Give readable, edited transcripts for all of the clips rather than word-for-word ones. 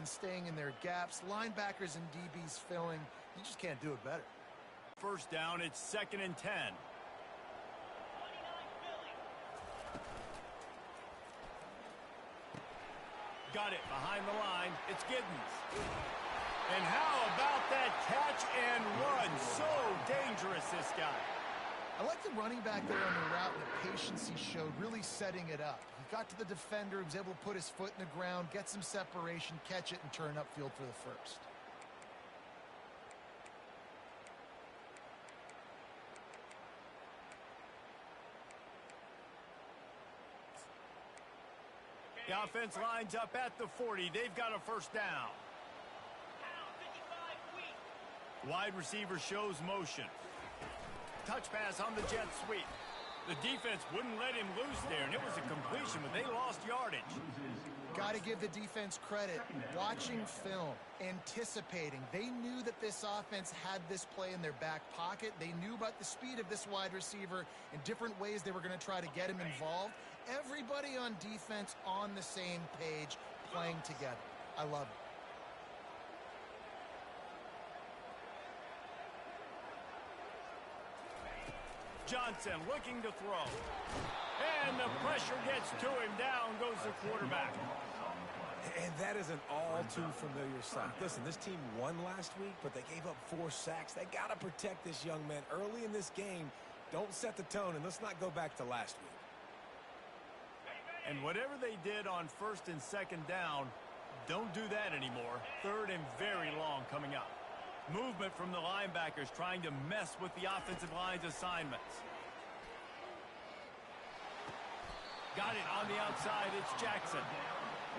linemen staying in their gaps, linebackers and DBs filling. You just can't do it better. First down, it's 2nd and 10. Got it behind the line. It's Giddens. And how about that catch and run? So dangerous, this guy. I like the running back there on the route and the patience he showed, really setting it up. He got to the defender, he was able to put his foot in the ground, get some separation, catch it, and turn upfield for the first. The offense lines up at the 40. They've got a first down. Wide receiver shows motion. Touch pass on the jet sweep. The defense wouldn't let him loose there, and it was a completion, but they lost yardage. Got to give the defense credit. Watching film, anticipating. They knew that this offense had this play in their back pocket. They knew about the speed of this wide receiver and different ways they were going to try to get him involved. Everybody on defense on the same page, playing together. I love it. Johnson looking to throw. And the pressure gets to him. Down goes the quarterback. And that is an all-too-familiar sight. Listen, this team won last week, but they gave up 4 sacks. They got to protect this young man early in this game. Don't set the tone, and let's not go back to last week. And whatever they did on 1st and 2nd down, don't do that anymore. 3rd and very long coming up. Movement from the linebackers trying to mess with the offensive line's assignments. Got it on the outside. It's Jackson.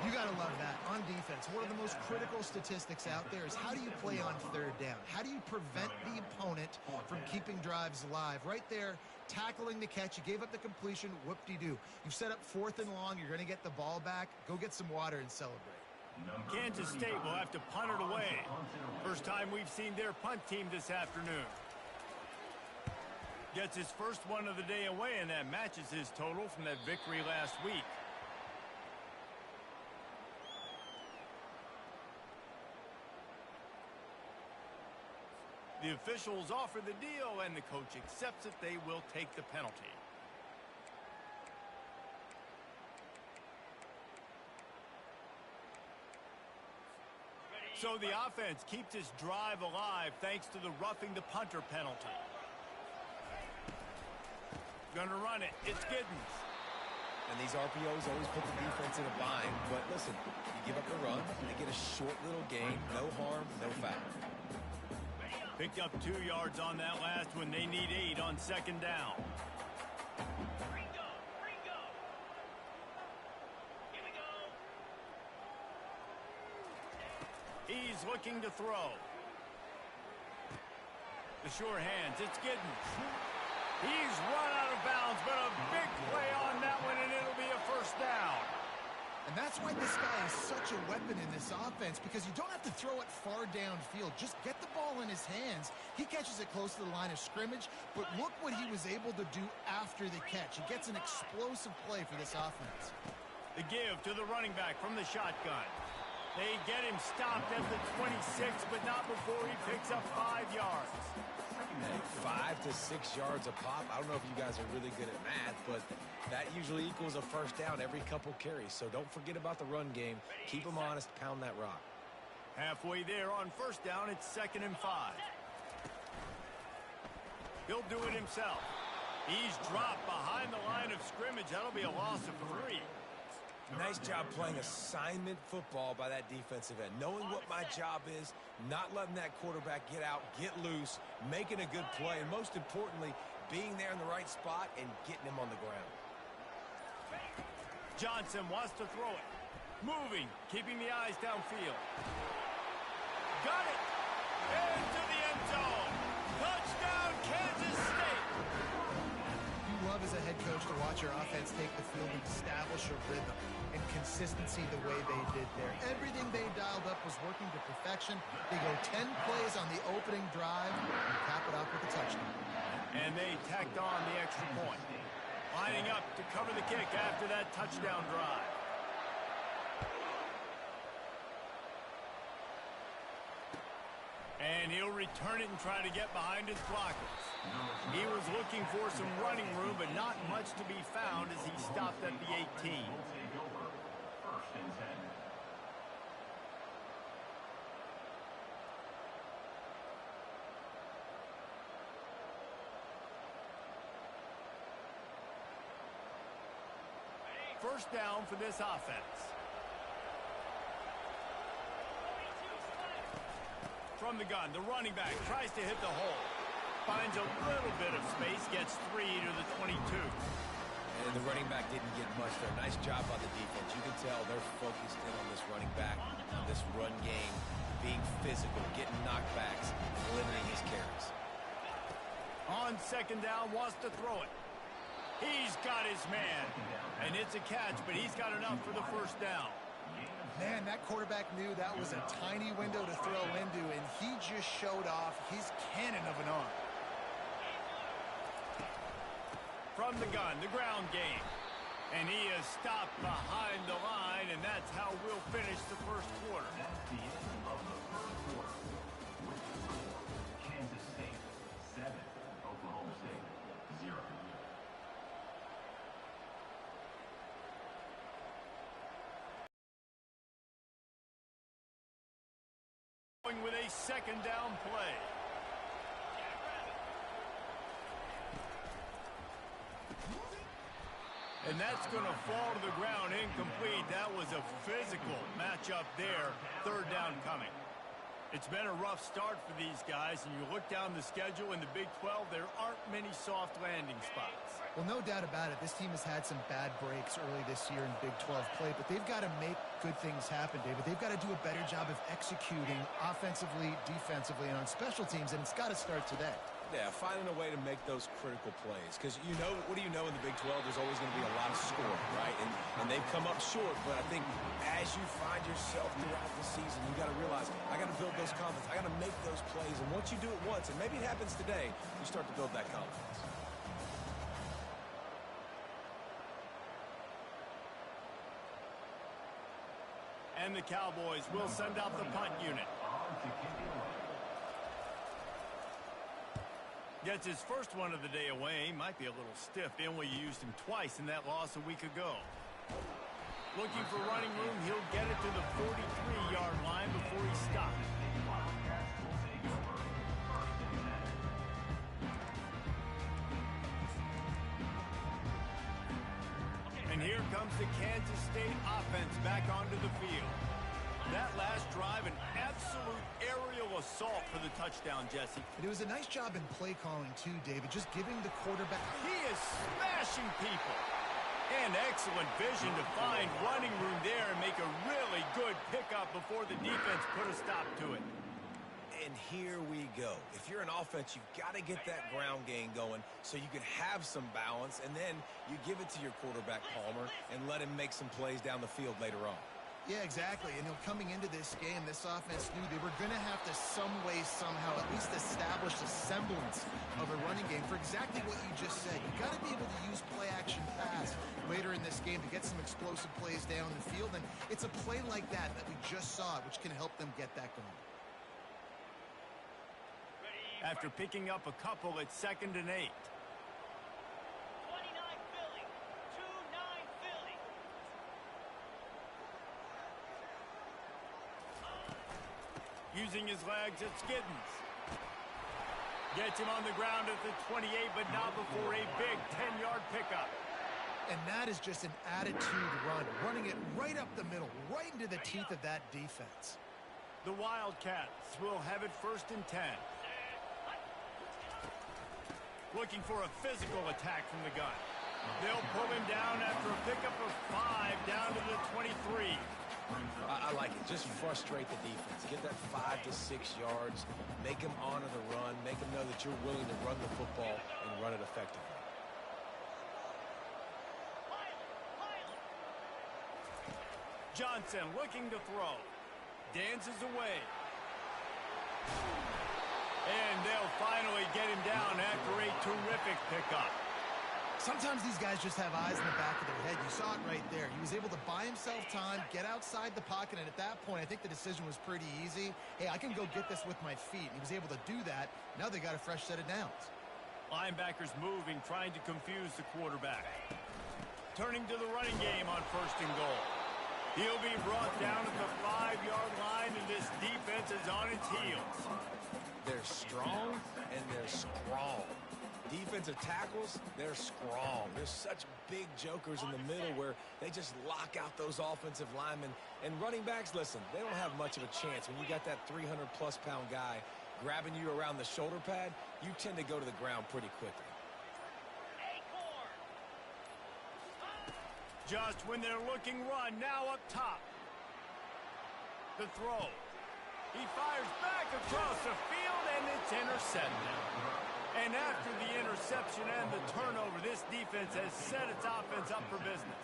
You got to love that. On defense, one of the most critical statistics out there is how do you play on 3rd down? How do you prevent the opponent from keeping drives alive? Right there, tackling the catch. You gave up the completion. Whoop-de-doo. You've set up 4th and long. You're going to get the ball back. Go get some water and celebrate. Kansas State will have to punt it away. First time we've seen their punt team this afternoon. Gets his first one of the day away, and that matches his total from that victory last week. The officials offer the deal, and the coach accepts it. They will take the penalty. So the offense keeps its drive alive thanks to the roughing the punter penalty. Gonna run it. It's Giddens. And these RPOs always put the defense in a bind. But listen, you give up the run, they get a short little gain. No harm, no foul. Picked up 2 yards on that last one. They need 8 on 2nd down. He's looking to throw. The sure hands. It's Giddens. He's run out of bounds, but a big play on that one, and it'll be a first down. And that's why this guy is such a weapon in this offense, because you don't have to throw it far downfield. Just get the ball in his hands. He catches it close to the line of scrimmage, but look what he was able to do after the catch. He gets an explosive play for this offense. The give to the running back from the shotgun. They get him stopped at the 26, but not before he picks up 5 yards. 5 to 6 yards a pop. I don't know if you guys are really good at math, but that usually equals a first down every couple carries. So don't forget about the run game. Keep them honest. Pound that rock. Halfway there on first down, it's 2nd and 5. He'll do it himself. He's dropped behind the line of scrimmage. That'll be a loss of 3. Nice job playing assignment football by that defensive end. Knowing what my job is, not letting that quarterback get out, get loose, making a good play, and most importantly, being there in the right spot and getting him on the ground. Johnson wants to throw it. Moving, keeping the eyes downfield. Got it! Into the end zone. Touchdown, Kansas State! You love as a head coach to watch your offense take the field and establish a rhythm and consistency the way they did there. Everything they dialed up was working to perfection. They go 10 plays on the opening drive and cap it off with a touchdown. And they tacked on the extra point. Lining up to cover the kick after that touchdown drive. And he'll return it and try to get behind his blockers. He was looking for some running room, but not much to be found as he stopped at the 18. First down for this offense. From the gun, the running back tries to hit the hole. Finds a little bit of space, gets 3 to the 22. And the running back didn't get much there. Nice job by the defense. You can tell they're focused in on this running back, on this run game, being physical, getting knockbacks, and limiting his carries. On second down, wants to throw it. He's got his man. And it's a catch, but he's got enough for the first down. Man, that quarterback knew that was a tiny window to throw into, and he just showed off his cannon of an arm. From the gun, the ground game. And he is stopped behind the line, and that's how we'll finish the first quarter. That's the end of the first quarter. With the score, Kansas State 7, Oklahoma State 0. With a second down play. And that's going to fall to the ground incomplete. That was a physical matchup there. Third down coming. It's been a rough start for these guys, and you look down the schedule in the Big 12, there aren't many soft landing spots. Well, no doubt about it. This team has had some bad breaks early this year in Big 12 play, but they've got to make good things happen, David. They've got to do a better job of executing offensively, defensively, and on special teams, and it's got to start today. Yeah, finding a way to make those critical plays. Because, you know, what do you know in the Big 12? There's always going to be a lot of scoring, right? And they've come up short, but I think as you find yourself throughout the season, you got to realize, I got to build those confidence. I got to make those plays. And once you do it once, and maybe it happens today, you start to build that confidence. And the Cowboys will send out the punt unit. Gets his first one of the day away. Might be a little stiff. They only used him twice in that loss a week ago. Looking for running room. He'll get it to the 43-yard line before he stops. And here comes the Kansas State offense back onto the field. That last drive, an absolute aerial assault for the touchdown, Jesse. And it was a nice job in play calling, too, David, just giving the quarterback. He is smashing people. And excellent vision to find running room there and make a really good pickup before the defense put a stop to it. And here we go. If you're an offense, you've got to get that ground game going so you can have some balance, and then you give it to your quarterback, Palmer, and let him make some plays down the field later on. Yeah, exactly. And coming into this game, this offense knew they were going to have to some way, somehow, at least establish a semblance of a running game for exactly what you just said. You got to be able to use play-action pass later in this game to get some explosive plays down the field. And it's a play like that we just saw, which can help them get that going. After picking up a couple, it's 2nd and 8. Using his legs, it's Giddens. Gets him on the ground at the 28, but not before a big 10-yard pickup. And that is just an attitude run, running it right up the middle, right into the teeth of that defense. The Wildcats will have it 1st and 10. Looking for a physical attack from the gun. They'll pull him down after a pickup of 5 down to the 23. I like it. Just frustrate the defense. Get that 5 to 6 yards. Make them honor the run. Make them know that you're willing to run the football and run it effectively. Johnson looking to throw. Dances away. And they'll finally get him down after a terrific pickup. Sometimes these guys just have eyes in the back of their head. You saw it right there. He was able to buy himself time, get outside the pocket, and at that point, I think the decision was pretty easy. Hey, I can go get this with my feet. And he was able to do that. Now they got a fresh set of downs. Linebackers moving, trying to confuse the quarterback. Turning to the running game on 1st and goal. He'll be brought down at the 5-yard line, and this defense is on its heels. They're strong, and they're strong. Defensive tackles, they're strong. There's such big jokers in the middle where they just lock out those offensive linemen. And running backs, listen, they don't have much of a chance. When you got that 300-plus pound guy grabbing you around the shoulder pad, you tend to go to the ground pretty quickly. Just when they're looking run, now up top. The throw. He fires back across the field, and it's intercepted. And after the interception and the turnover, this defense has set its offense up for business.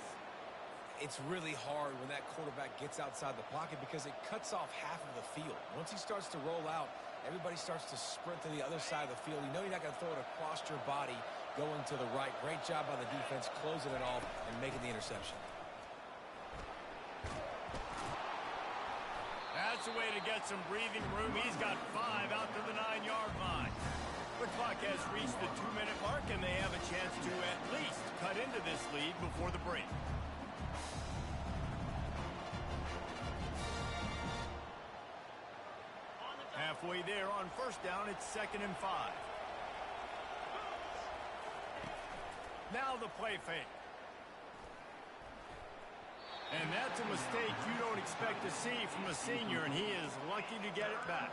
It's really hard when that quarterback gets outside the pocket because it cuts off half of the field. Once he starts to roll out, everybody starts to sprint to the other side of the field. You know you're not going to throw it across your body going to the right. Great job by the defense closing it off and making the interception. That's a way to get some breathing room. He's got 5 out to the 9-yard line. The clock has reached the 2-minute mark, and they have a chance to at least cut into this lead before the break. Halfway there on 1st down, it's 2nd and 5. Now the play fake. And that's a mistake you don't expect to see from a senior, and he is lucky to get it back.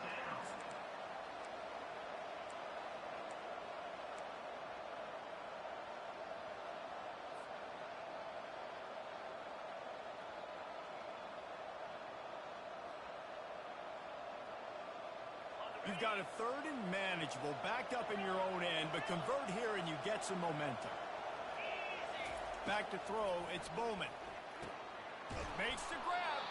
You've got a 3rd and manageable, backed up in your own end, but convert here and you get some momentum. Back to throw, it's Bowman. Makes the grab.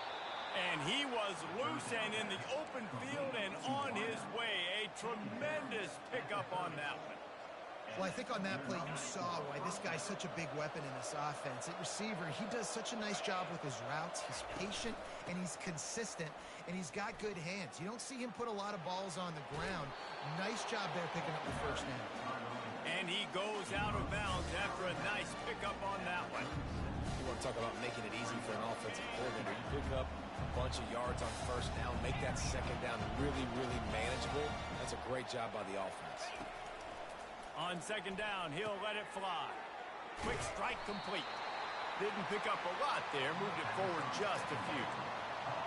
And he was loose and in the open field and on his way. A tremendous pickup on that one. Well, I think on that play you saw why this guy's such a big weapon in this offense. At receiver, he does such a nice job with his routes. He's patient, and he's consistent, and he's got good hands. You don't see him put a lot of balls on the ground. Nice job there picking up the 1st down. And he goes out of bounds after a nice pickup on that one. You want to talk about making it easy for an offensive coordinator. You pick up a bunch of yards on 1st down, make that 2nd down really, really manageable. That's a great job by the offense. On 2nd down, he'll let it fly. Quick strike complete. Didn't pick up a lot there, moved it forward just a few.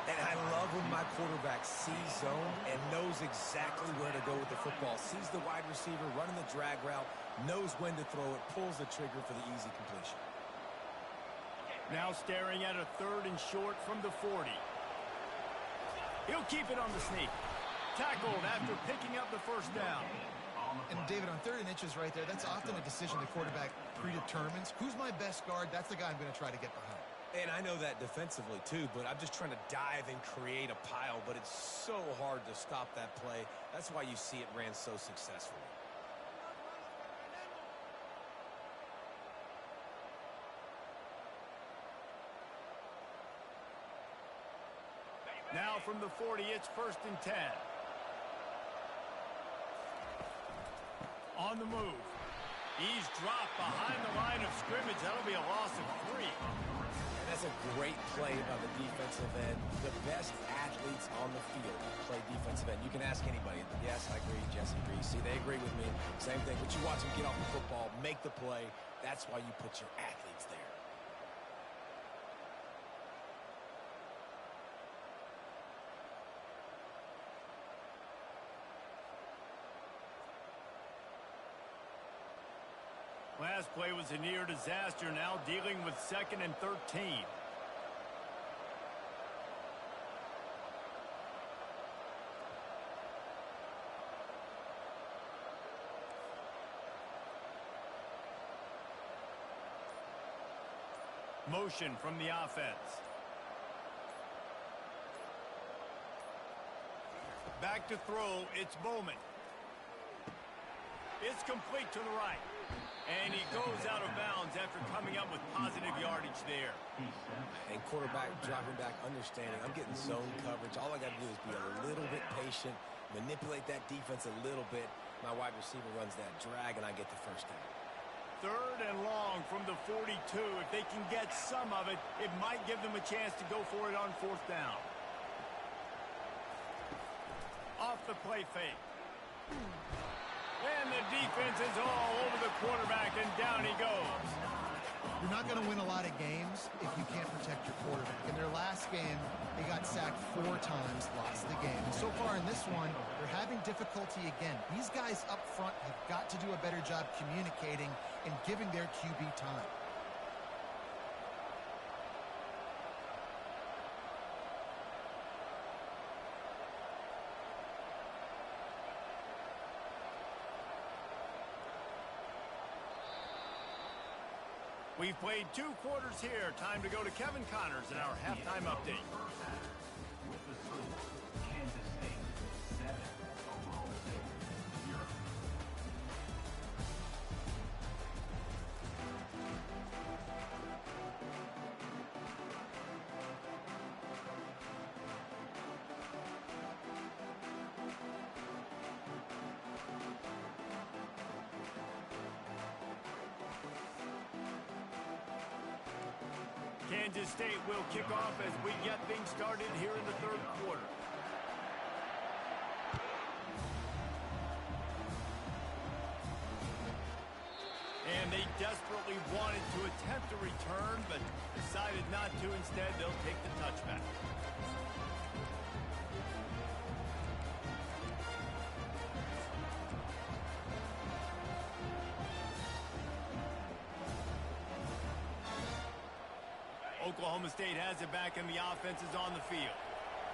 And I love when my quarterback sees zone and knows exactly where to go with the football. Sees the wide receiver running the drag route, knows when to throw it, pulls the trigger for the easy completion. Now staring at a 3rd and short from the 40. He'll keep it on the sneak. Tackled after picking up the 1st down. And, David, on 3rd and inches right there, that's often a decision the quarterback predetermines. Who's my best guard? That's the guy I'm going to try to get behind. And I know that defensively, too, but I'm just trying to dive and create a pile, but it's so hard to stop that play. That's why you see it ran so successfully. Now from the 40, it's 1st and 10. On the move. He's dropped behind the line of scrimmage. That'll be a loss of 3. And that's a great play by the defensive end. The best athletes on the field play defensive end. You can ask anybody. Yes, I agree. Jesse agrees. See, they agree with me. Same thing. But you watch them get off the football, make the play. That's why you put your athletes there. Last play was a near disaster, now dealing with 2nd and 13. Motion from the offense. Back to throw, it's Bowman. It's complete to the right. And he goes out of bounds after coming up with positive yardage there. And quarterback dropping back, understanding I'm getting zone coverage. All I got to do is be a little bit patient, manipulate that defense a little bit. My wide receiver runs that drag, and I get the first down. 3rd and long from the 42. If they can get some of it, it might give them a chance to go for it on 4th down. Off the play fake. And the defense is all over the quarterback, and down he goes. You're not going to win a lot of games if you can't protect your quarterback. In their last game, they got sacked 4 times, lost the game. And so far in this one, they're having difficulty again. These guys up front have got to do a better job communicating and giving their QB time. We've played 2 quarters here. Time to go to Kevin Connors in our halftime update. With the score, Kansas State 7, Oklahoma State 0. Kansas State will kick off as we get things started here in the 3rd quarter. And they desperately wanted to attempt a return, but decided not to. Instead, they'll take the touchback. Oklahoma State has it back, and the offense is on the field.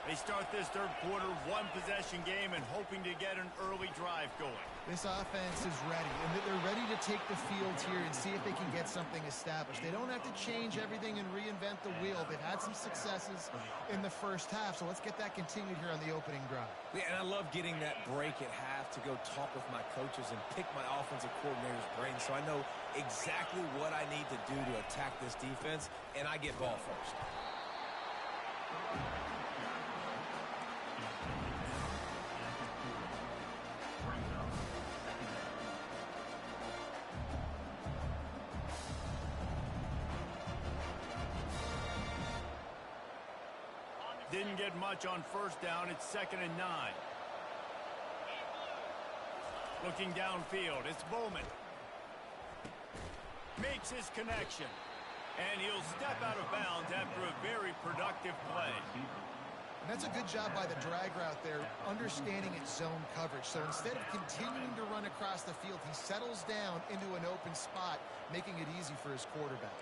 They start this 3rd quarter, 1-possession game, and hoping to get an early drive going. This offense is ready, and they're ready to take the field here and see if they can get something established. They don't have to change everything and reinvent the wheel. They've had some successes in the first half, so let's get that continued here on the opening drive. Yeah, and I love getting that break at half to go talk with my coaches and pick my offensive coordinator's brain so I know exactly what I need to do to attack this defense, and I get ball first. Didn't get much on 1st down. It's 2nd and 9. Looking downfield, it's Bowman. Makes his connection. And he'll step out of bounds after a very productive play. And that's a good job by the drag route there, understanding its zone coverage. So instead of continuing to run across the field, he settles down into an open spot, making it easy for his quarterback.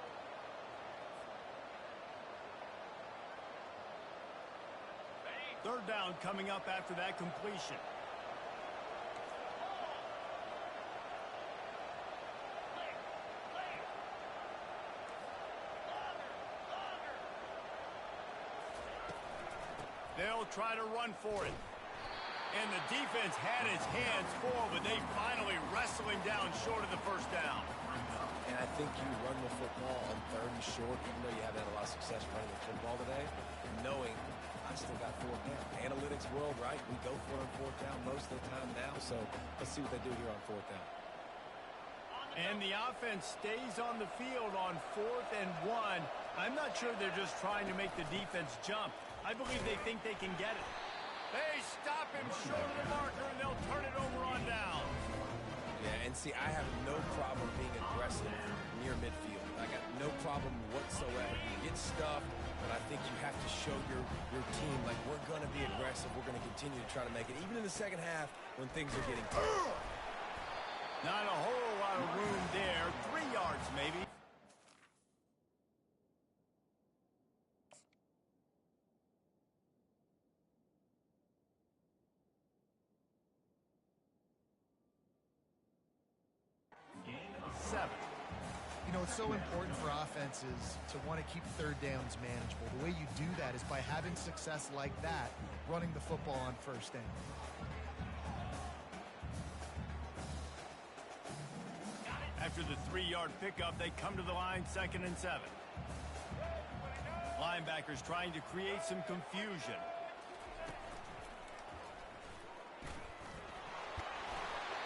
Third down coming up after that completion. They'll try to run for it. And the defense had its hands full, but they finally wrestle him down short of the 1st down. And I think you run the football on 3rd and short, even though you haven't had a lot of success running the football today, knowing I still got 4th down. Analytics world, right? We go for it on 4th down most of the time now, so let's see what they do here on 4th down. And the offense stays on the field on 4th and 1. I'm not sure they're just trying to make the defense jump. I believe they think they can get it. They stop him short of the marker, and they'll turn it over on down. Yeah, and see, I have no problem being aggressive near midfield. I got no problem whatsoever. You get stuffed, but I think you have to show your team, like, we're going to be aggressive. We're going to continue to try to make it, even in the 2nd half when things are getting tough. Not a whole lot of room there. 3 yards, maybe. You know, it's so important for offenses to want to keep 3rd downs manageable. The way you do that is by having success like that, running the football on 1st down. After the 3-yard pickup, they come to the line 2nd and 7. Linebackers trying to create some confusion.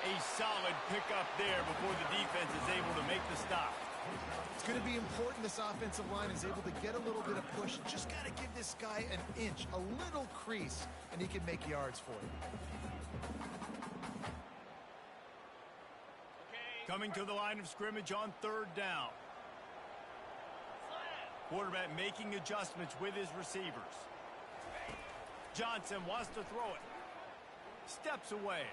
A solid pickup there before the defense is able to make the stop. It's going to be important this offensive line is able to get a little bit of push. Just got to give this guy an inch, a little crease, and he can make yards for it. Coming to the line of scrimmage on 3rd down. Quarterback making adjustments with his receivers. Johnson wants to throw it. Steps away.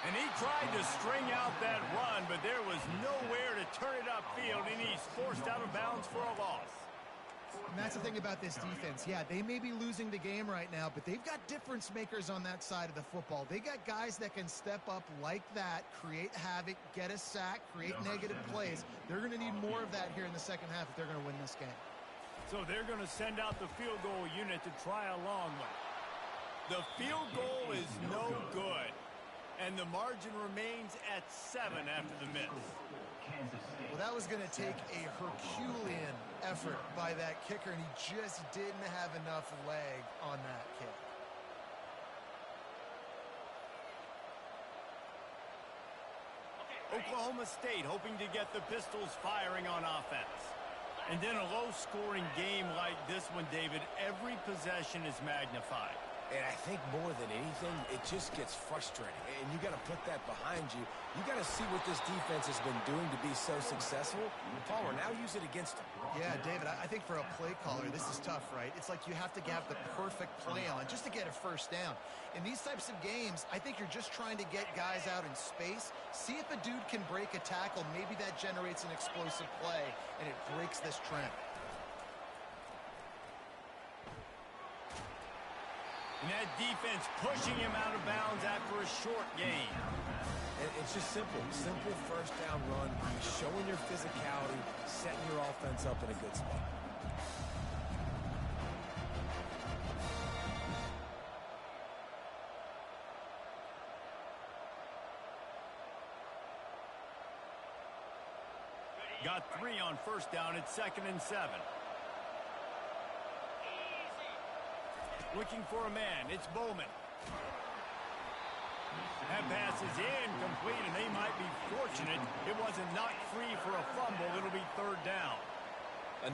And he tried to string out that run, but there was nowhere to turn it upfield, and he's forced out of bounds for a loss. And that's the thing about this defense. Yeah, they may be losing the game right now, but they've got difference makers on that side of the football. They got guys that can step up like that, create havoc, get a sack, create negative plays. They're going to need more of that here in the second half if they're going to win this game. So they're going to send out the field goal unit to try a long one. The field goal is no good, and the margin remains at 7 after the miss. Well, that was going to take a Herculean effort by that kicker, and he just didn't have enough leg on that kick. Oklahoma State hoping to get the Pistols firing on offense. And then a low-scoring game like this one, David, every possession is magnified. And I think more than anything, it just gets frustrating. And you got to put that behind you. You got to see what this defense has been doing to be so successful. Palmer, now use it against them. Yeah, David, I think for a play caller, this is tough, right? It's like you have to have the perfect play on just to get a first down. In these types of games, I think you're just trying to get guys out in space, see if a dude can break a tackle. Maybe that generates an explosive play, and it breaks this trend. And that defense pushing him out of bounds after a short gain. And it's just simple. Simple first down run. Showing your physicality, setting your offense up in a good spot. Got 3 on first down at 2nd and 7. Looking for a man. It's Bowman. That pass is incomplete, and they might be fortunate it wasn't knocked free for a fumble. It'll be 3rd down.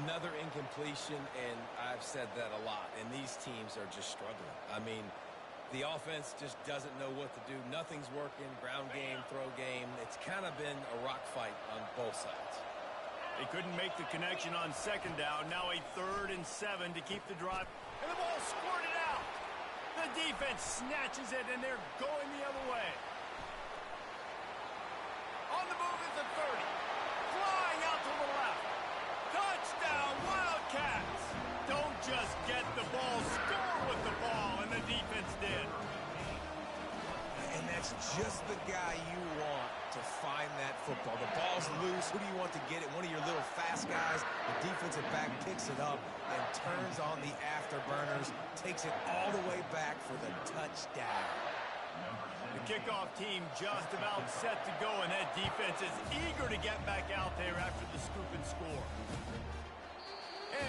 Another incompletion, and I've said that a lot, and these teams are just struggling. I mean, the offense just doesn't know what to do. Nothing's working. Ground game, throw game. It's kind of been a rock fight on both sides. They couldn't make the connection on 2nd down. Now a 3rd and 7 to keep the drive. And the ball squirted out. The defense snatches it, and they're going the other way. On the move is the 30. Flying out to the left. Touchdown, Wildcats. Don't just get the ball, score with the ball, and the defense did. And that's just the guy you want to find that football. The ball's loose. Who do you want to get it? One of your little fast guys. The defensive back picks it up and turns on the afterburners, takes it all the way back for the touchdown. The kickoff team just about set to go, and that defense is eager to get back out there after the scoop and score.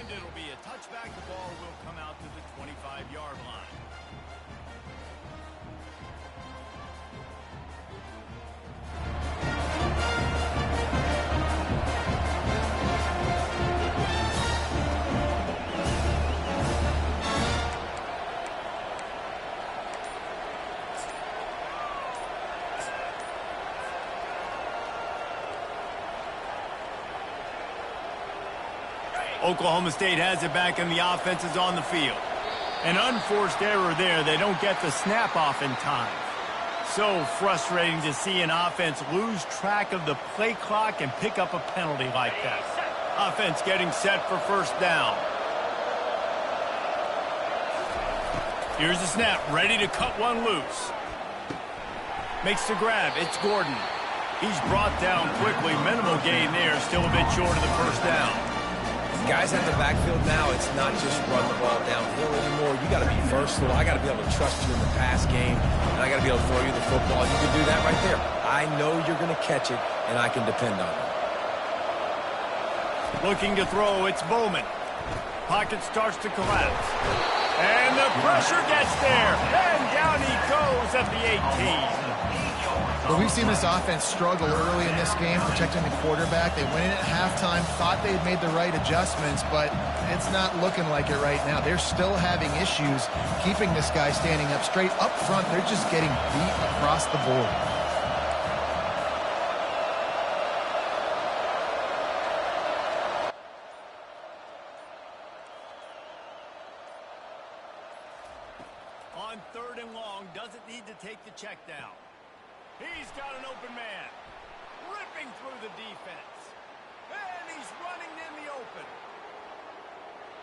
And it'll be a touchback. The ball will come out to the 25-yard line. Oklahoma State has it back, and the offense is on the field. An unforced error there. They don't get the snap off in time. So frustrating to see an offense lose track of the play clock and pick up a penalty like that. Offense getting set for first down. Here's the snap, ready to cut one loose. Makes the grab. It's Gordon. He's brought down quickly. Minimal gain there. Still a bit short of the first down. Guys in the backfield now, it's not just run the ball downhill anymore. You got got to be versatile. I got to be able to trust you in the pass game, and I got to be able to throw you the football. You can do that right there. I know you're going to catch it, and I can depend on it. Looking to throw, it's Bowman. Pocket starts to collapse. And the pressure gets there. And down he goes at the 18. Well, we've seen this offense struggle early in this game, protecting the quarterback. They went in at halftime, thought they had made the right adjustments, but it's not looking like it right now. They're still having issues keeping this guy standing up straight. Up front, they're just getting beat across the board. On 3rd and long, doesn't need to take the check down. He's got an open man. Ripping through the defense. And he's running in the open.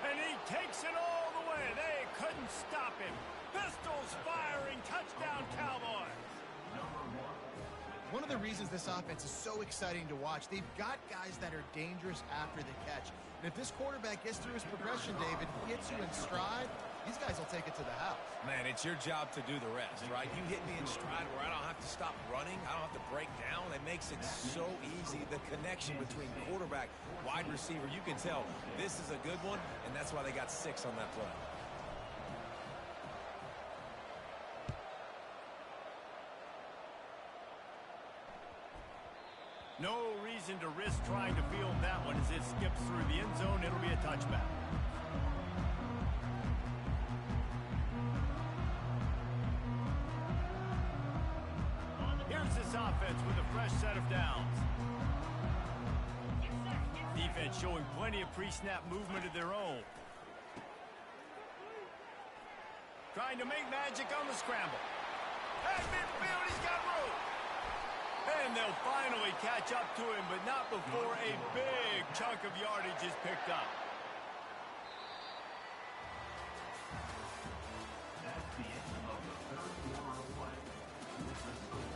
And he takes it all the way. They couldn't stop him. Pistols firing. Touchdown, Cowboys. One of the reasons this offense is so exciting to watch, they've got guys that are dangerous after the catch. And if this quarterback gets through his progression, David, gets you in stride, these guys will take it to the house. Man, it's your job to do the rest, right? You hit me in stride where I don't have to stop running. I don't have to break down. It makes it so easy. The connection between quarterback, wide receiver, you can tell this is a good one, and that's why they got 6 on that play. No reason to risk trying to field that one as it skips through the end zone. It'll be a touchback. Here's this offense with a fresh set of downs. Defense showing plenty of pre-snap movement of their own. Trying to make magic on the scramble. At midfield, he's got room. And they'll finally catch up to him, but not before a big chunk of yardage is picked up. That's the end of the 3rd quarter of play. With the score,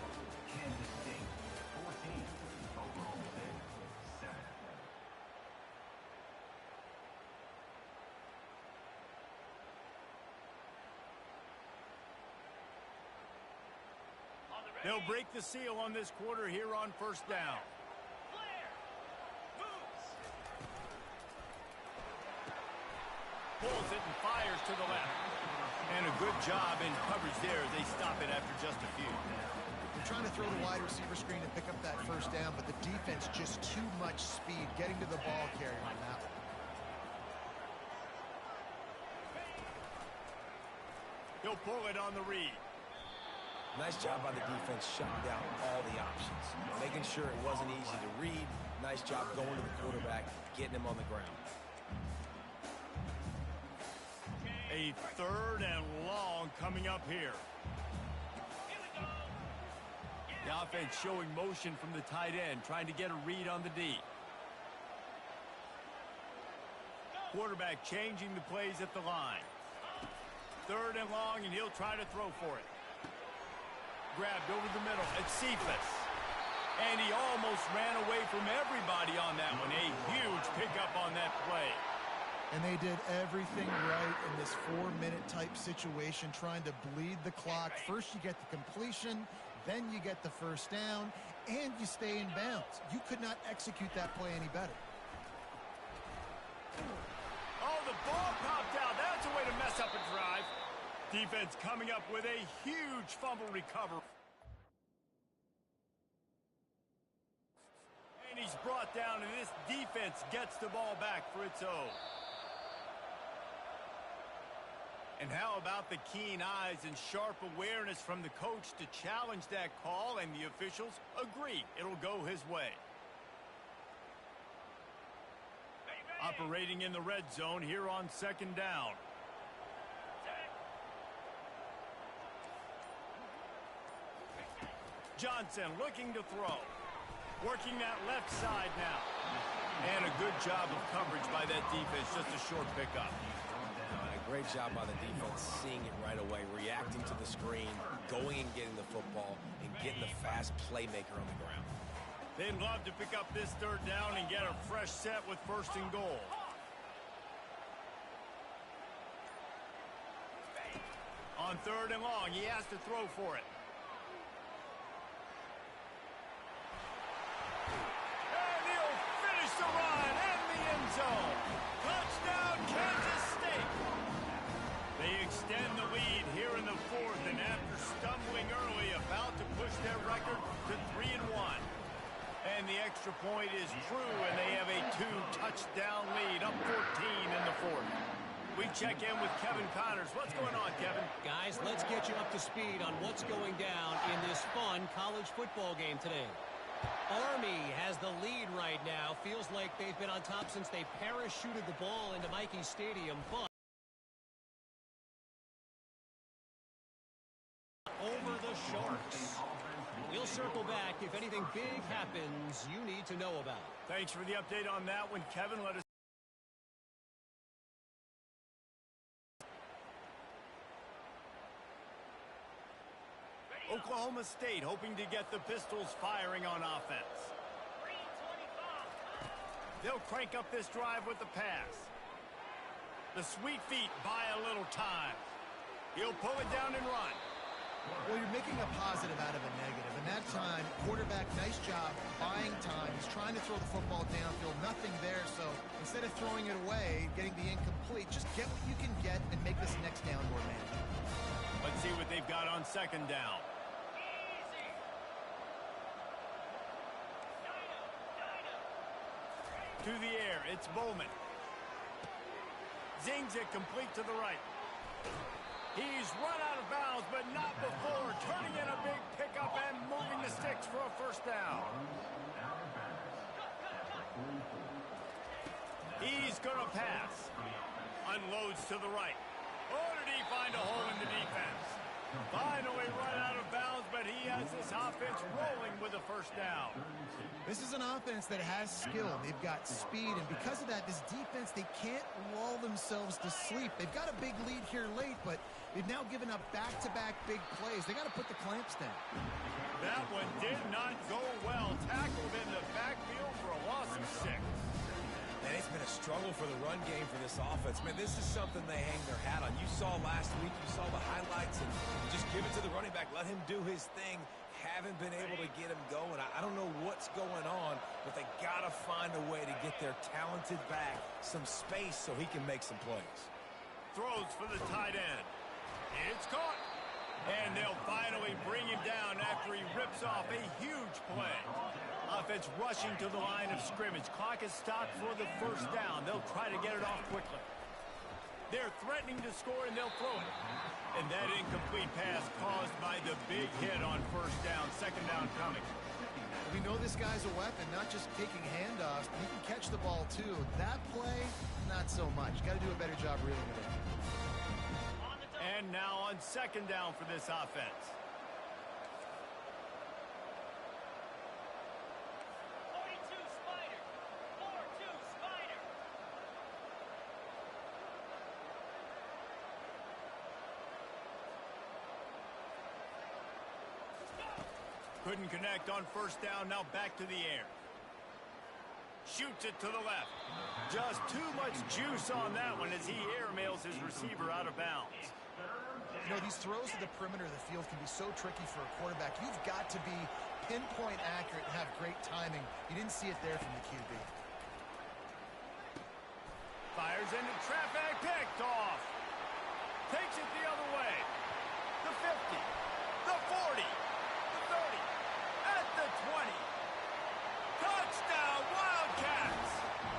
Kansas State 14, Oklahoma State 7. They'll break the seal on this quarter here on 1st down. Pulls it and fires to the left. And a good job in coverage there as they stop it after just a few. They're trying to throw the wide receiver screen to pick up that 1st down, but the defense just too much speed getting to the ball carrier on that one. He'll pull it on the read. Nice job by the defense shutting down all the options, making sure it wasn't easy to read. Nice job going to the quarterback, getting him on the ground. A 3rd and long coming up here. The offense showing motion from the tight end, trying to get a read on the D. Quarterback changing the plays at the line. 3rd and long, and he'll try to throw for it. Grabbed over the middle. It's Cephas. And he almost ran away from everybody on that one. A huge pickup on that play. And they did everything right in this 4-minute type situation, trying to bleed the clock. First you get the completion, then you get the 1st down, and you stay in bounds. You could not execute that play any better. Oh, the ball popped out. That's a way to mess up a drive. Defense coming up with a huge fumble recovery. And he's brought down, and this defense gets the ball back for its own. And how about the keen eyes and sharp awareness from the coach to challenge that call, and the officials agree it'll go his way. Operating in the red zone here on 2nd down. Johnson looking to throw. Working that left side now. And a good job of coverage by that defense. Just a short pickup. A great job by the defense, seeing it right away, reacting to the screen, going and getting the football, and getting the fast playmaker on the ground. They'd love to pick up this 3rd down and get a fresh set with 1st and goal. On 3rd and long, he has to throw for it. And he'll finish the run in the end zone. Touchdown, Kansas State. They extend the lead here in the 4th, and after stumbling early, about to push their record to 3-1. And the extra point is true, and they have a 2-touchdown lead, up 14 in the 4th. We check in with Kevin Connors. What's going on, Kevin? Guys, let's get you up to speed on what's going down in this fun college football game today. Army has the lead right now. Feels like they've been on top since they parachuted the ball into Michie Stadium, but over the Sharks. We'll circle back if anything big happens you need to know about. Thanks for the update on that one, Kevin. Let us. Oklahoma State hoping to get the Pistols firing on offense. They'll crank up this drive with the pass. The sweet feet buy a little time. He'll pull it down and run. Well, you're making a positive out of a negative. And that time, quarterback, nice job buying time. He's trying to throw the football downfield. Nothing there. So instead of throwing it away, getting the incomplete, just get what you can get and make this next down more manageable. Let's see what they've got on 2nd down. To the air, it's Bowman. Zings it complete to the right. He's run out of bounds, but not before turning in a big pickup and moving the sticks for a 1st down. He's going to pass. Unloads to the right. Oh, did he find a hole in the defense? Finally run out of bounds, but he has this offense rolling with a 1st down. This is an offense that has skill. They've got speed, and because of that, this defense, they can't lull themselves to sleep. They've got a big lead here late, but they've now given up back-to-back big plays. They got to put the clamps down. That one did not go well. Tackled in the backfield for a loss of 6. Man, it's been a struggle for the run game for this offense. Man, this is something they hang their hat on. You saw last week, you saw the highlights, and just give it to the running back. Let him do his thing. Haven't been able to get him going. I don't know what's going on, but they got to find a way to get their talented back some space so he can make some plays. Throws for the tight end. It's caught. And they'll finally bring him down after he rips off a huge play. Offense rushing to the line of scrimmage. Clock is stopped for the 1st down. They'll try to get it off quickly. They're threatening to score, and they'll throw it. And that incomplete pass caused by the big hit on 1st down. 2nd down coming. We know this guy's a weapon, not just taking handoffs, but he can catch the ball, too. That play, not so much. Got to do a better job reeling it in. And now on 2nd down for this offense. Couldn't connect on 1st down. Now back to the air. Shoots it to the left. Just too much juice on that one as he airmails his receiver out of bounds. You know, these throws to the perimeter of the field can be so tricky for a quarterback. You've got to be pinpoint accurate and have great timing. You didn't see it there from the QB. Fires into traffic. Picked off. Takes it the other way. The 50. The 40. The 30. At the 20. Touchdown, Wildcats!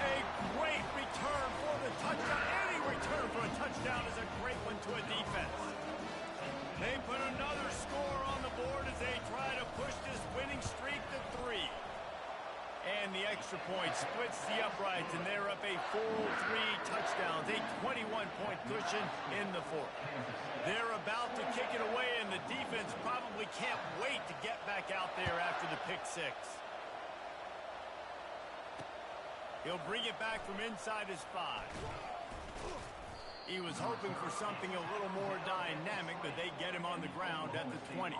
A great return for the touchdown. Any return for a touchdown is a great one to a defense. They put another score on the board as they try to push this winning streak to 3. And the extra point splits the uprights, and they're up a full 3 touchdowns, a 21-point cushion in the 4th. They're about to kick it away, and the defense probably can't wait to get back out there after the pick 6. He'll bring it back from inside his 5. He was hoping for something a little more dynamic, but they get him on the ground at the 20.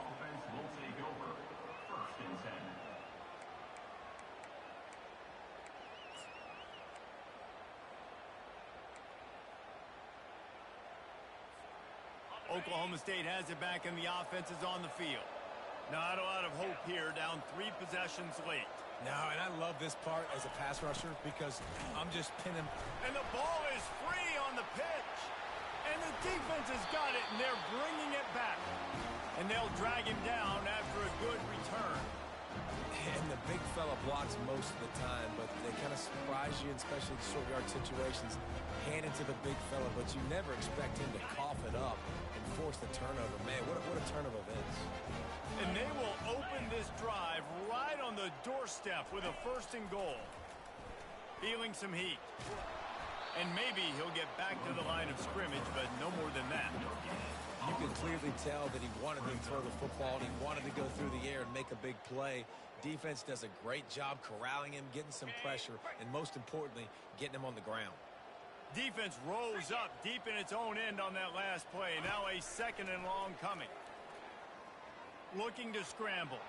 Oklahoma State has it back and the offense is on the field. Not a lot of hope here, down 3 possessions late. No, and I love this part as a pass rusher because I'm just pinning. And the ball is free on the pitch. And the defense has got it, and they're bringing it back. And they'll drag him down after a good return. And the big fella blocks most of the time, but they kind of surprise you, especially in short yard situations. Hand it to the big fella, but you never expect him to cough it up and force the turnover. Man, what a turn of events. And they will open this drive right on the doorstep with a 1st and goal. Feeling some heat. And maybe he'll get back to the line of scrimmage, but no more than that. You can clearly tell that he wanted to throw the football, and he wanted to go through the air and make a big play. Defense does a great job corralling him, getting some pressure, and most importantly, getting him on the ground. Defense rolls up deep in its own end on that last play. Now a 2nd and long coming. Looking to scramble.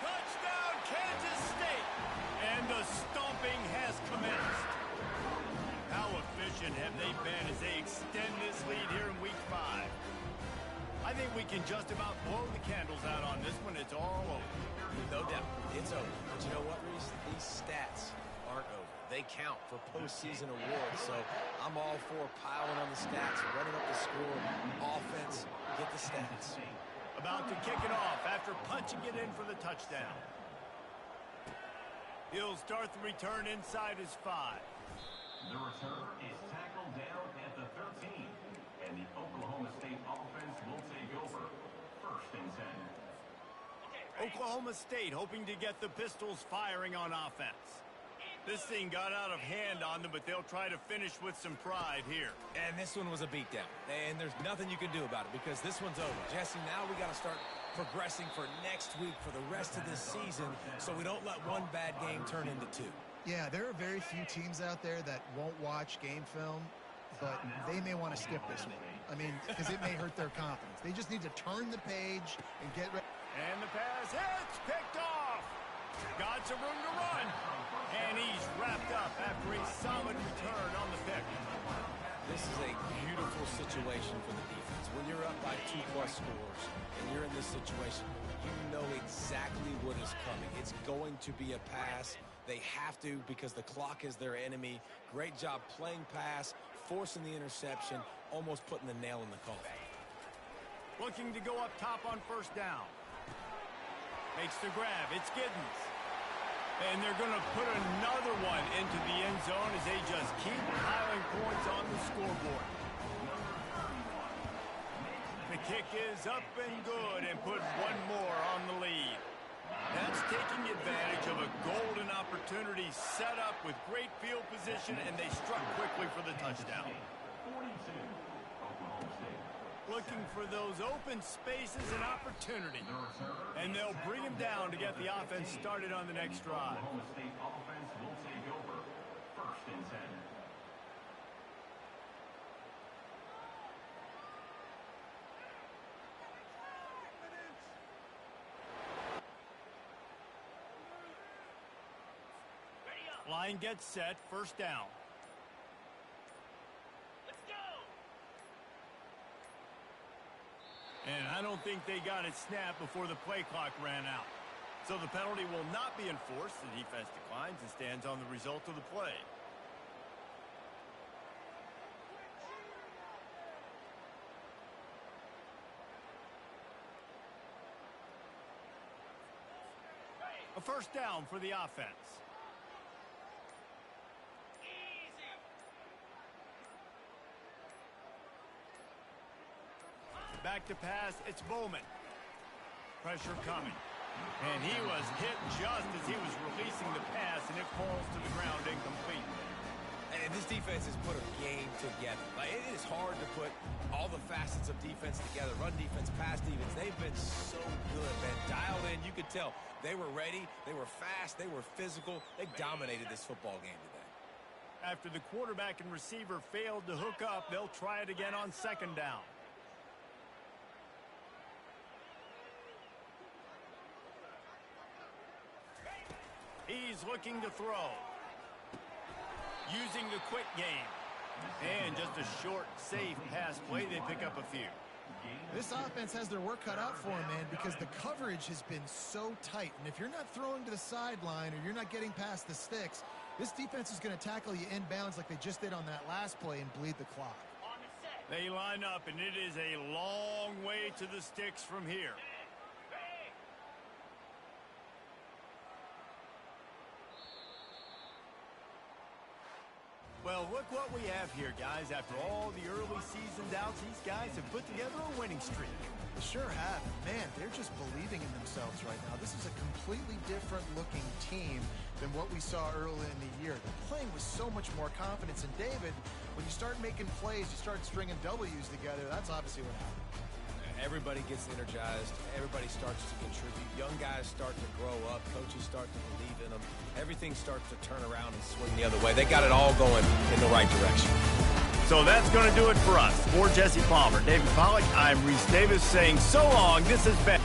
Touchdown, Kansas State! And the stomping has commenced. How efficient have they been as they extend this lead here in Week 5? I think we can just about blow the candles out on this one. It's all over. No doubt. It's over. But you know what, Reese? These stats aren't over. They count for postseason awards. So I'm all for piling on the stats, running up the score, offense, get the stats. About to kick it off after punching it in for the touchdown. He'll start the return inside his 5. The return is tackled down at the 13. And the Oklahoma State offense will take over. 1st and 10. Oklahoma State hoping to get the Pistols firing on offense. This thing got out of hand on them, but they'll try to finish with some pride here. And this one was a beatdown. And there's nothing you can do about it because this one's over. Jesse, now we got to start progressing for next week for the rest of this season so we don't let one bad game turn into 2. Yeah, there are very few teams out there that won't watch game film, but they may want to skip this one. I mean, because it may hurt their confidence. They just need to turn the page and get ready. And the pass hits, picked off. Got some room to run. And he's wrapped up after a solid return on the pick. This is a beautiful situation for the defense. When you're up by 2+ scores and you're in this situation, you know exactly what is coming. It's going to be a pass. They have to because the clock is their enemy. Great job playing pass, forcing the interception, almost putting the nail in the coffin. Looking to go up top on 1st down. Makes the grab. It's Giddens. And they're going to put another one into the end zone as they just keep piling points on the scoreboard. The kick is up and good and put one more on the lead. That's taking advantage of a golden opportunity set up with great field position, and they struck quickly for the touchdown. 42. Oklahoma State. Looking for those open spaces and opportunity. And they'll bring him down to get the offense started on the next drive. Oklahoma State offense will take over. 1st and 10. Line gets set, 1st down. And I don't think they got it snapped before the play clock ran out. So the penalty will not be enforced. The defense declines and stands on the result of the play. A 1st down for the offense. Back to pass, it's Bowman. Pressure coming. And he was hit just as he was releasing the pass, and it falls to the ground incomplete. And this defense has put a game together. Like, it is hard to put all the facets of defense together. Run defense, pass defense. They've been so good, man. Dialed in, you could tell. They were ready, they were fast, they were physical. They dominated this football game today. After the quarterback and receiver failed to hook up, they'll try it again on 2nd down. He's looking to throw. Using the quick game. And just a short safe pass play, they pick up a few. This offense has their work cut out for them, man, because the coverage has been so tight. And if you're not throwing to the sideline or you're not getting past the sticks, this defense is going to tackle you inbounds like they just did on that last play and bleed the clock. They line up, and it is a long way to the sticks from here. Well, look what we have here, guys. After all the early season doubts, these guys have put together a winning streak. They sure have. Man, they're just believing in themselves right now. This is a completely different looking team than what we saw early in the year. They're playing with so much more confidence. And David, when you start making plays, you start stringing W's together, that's obviously what happened. Everybody gets energized. Everybody starts to contribute. Young guys start to grow up. Coaches start to believe in them. Everything starts to turn around and swing the other way. They got it all going in the right direction. So that's going to do it for us. For Jesse Palmer, David Pollack, I'm Reese Davis saying so long. This has been